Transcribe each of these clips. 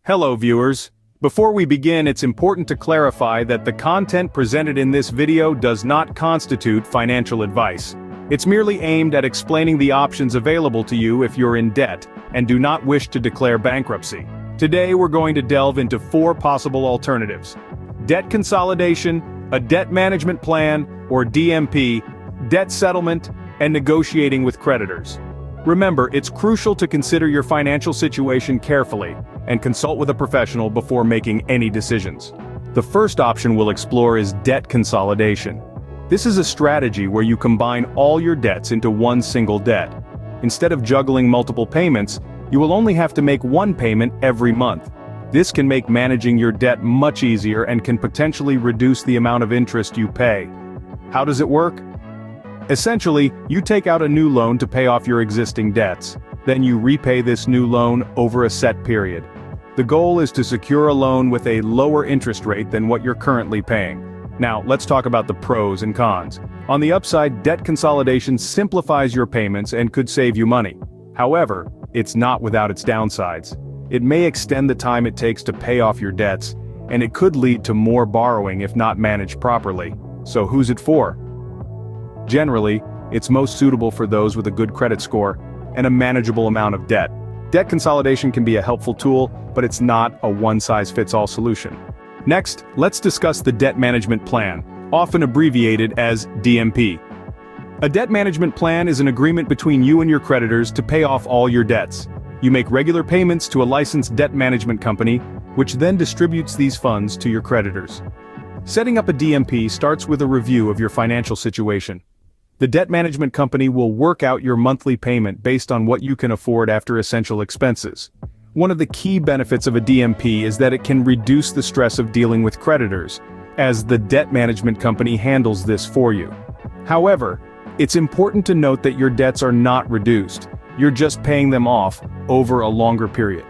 Hello viewers. Before we begin, it's important to clarify that the content presented in this video does not constitute financial advice. It's merely aimed at explaining the options available to you if you're in debt and do not wish to declare bankruptcy. Today we're going to delve into 4 possible alternatives: debt consolidation, a debt management plan, or DMP, debt settlement, and negotiating with creditors. Remember, it's crucial to consider your financial situation carefully and consult with a professional before making any decisions. The first option we'll explore is debt consolidation. This is a strategy where you combine all your debts into one single debt. Instead of juggling multiple payments, you will only have to make one payment every month. This can make managing your debt much easier and can potentially reduce the amount of interest you pay. How does it work? Essentially, you take out a new loan to pay off your existing debts. Then you repay this new loan over a set period. The goal is to secure a loan with a lower interest rate than what you're currently paying. Now, let's talk about the pros and cons. On the upside, debt consolidation simplifies your payments and could save you money. However, it's not without its downsides. It may extend the time it takes to pay off your debts, and it could lead to more borrowing if not managed properly. So who's it for? Generally, it's most suitable for those with a good credit score and a manageable amount of debt. Debt consolidation can be a helpful tool, but it's not a one-size-fits-all solution. Next, let's discuss the debt management plan, often abbreviated as DMP. A debt management plan is an agreement between you and your creditors to pay off all your debts. You make regular payments to a licensed debt management company, which then distributes these funds to your creditors. Setting up a DMP starts with a review of your financial situation. The debt management company will work out your monthly payment based on what you can afford after essential expenses. One of the key benefits of a DMP is that it can reduce the stress of dealing with creditors, as the debt management company handles this for you. However, it's important to note that your debts are not reduced. You're just paying them off over a longer period.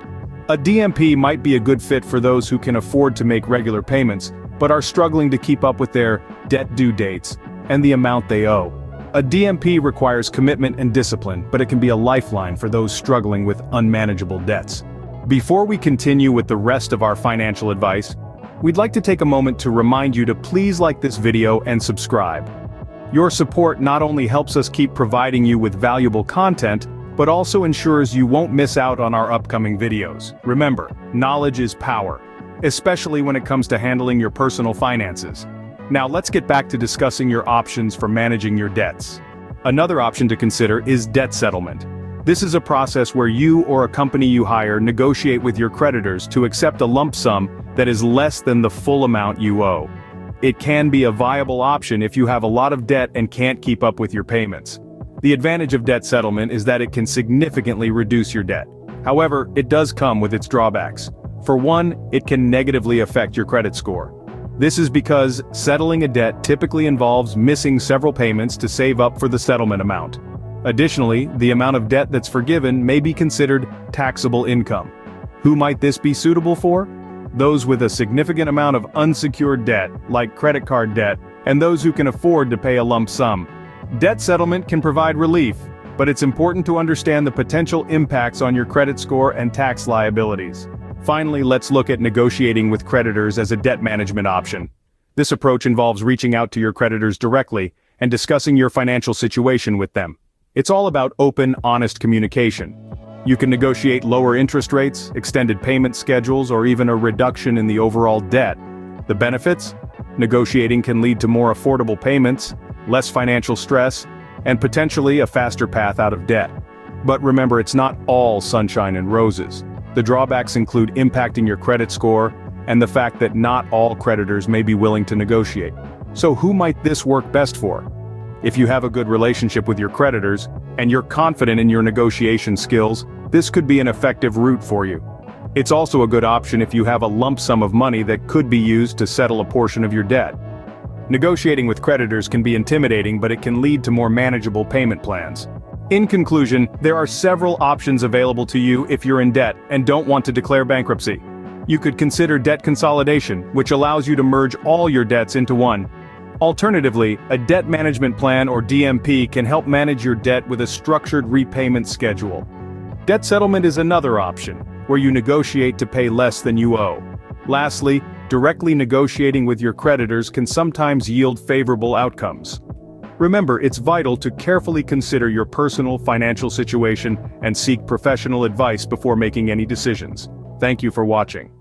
A DMP might be a good fit for those who can afford to make regular payments, but are struggling to keep up with their debt due dates and the amount they owe. A DMP requires commitment and discipline, but it can be a lifeline for those struggling with unmanageable debts. Before we continue with the rest of our financial advice, we'd like to take a moment to remind you to please like this video and subscribe. Your support not only helps us keep providing you with valuable content, but also ensures you won't miss out on our upcoming videos. Remember, knowledge is power, especially when it comes to handling your personal finances. Now let's get back to discussing your options for managing your debts. Another option to consider is debt settlement. This is a process where you or a company you hire negotiate with your creditors to accept a lump sum that is less than the full amount you owe. It can be a viable option if you have a lot of debt and can't keep up with your payments. The advantage of debt settlement is that it can significantly reduce your debt. However, it does come with its drawbacks. For one, it can negatively affect your credit score. This is because settling a debt typically involves missing several payments to save up for the settlement amount. Additionally, the amount of debt that's forgiven may be considered taxable income. Who might this be suitable for? Those with a significant amount of unsecured debt, like credit card debt, and those who can afford to pay a lump sum. Debt settlement can provide relief, but it's important to understand the potential impacts on your credit score and tax liabilities. Finally, let's look at negotiating with creditors as a debt management option. This approach involves reaching out to your creditors directly and discussing your financial situation with them. It's all about open, honest communication. You can negotiate lower interest rates, extended payment schedules, or even a reduction in the overall debt. The benefits? Negotiating can lead to more affordable payments, less financial stress, and potentially a faster path out of debt. But remember, it's not all sunshine and roses. The drawbacks include impacting your credit score and the fact that not all creditors may be willing to negotiate. So who might this work best for? If you have a good relationship with your creditors and you're confident in your negotiation skills, this could be an effective route for you. It's also a good option if you have a lump sum of money that could be used to settle a portion of your debt. Negotiating with creditors can be intimidating, but it can lead to more manageable payment plans. In conclusion, there are several options available to you if you're in debt and don't want to declare bankruptcy. You could consider debt consolidation, which allows you to merge all your debts into one. Alternatively, a debt management plan or DMP can help manage your debt with a structured repayment schedule. Debt settlement is another option. where you negotiate to pay less than you owe. Lastly, directly negotiating with your creditors can sometimes yield favorable outcomes. Remember, it's vital to carefully consider your personal financial situation and seek professional advice before making any decisions. Thank you for watching.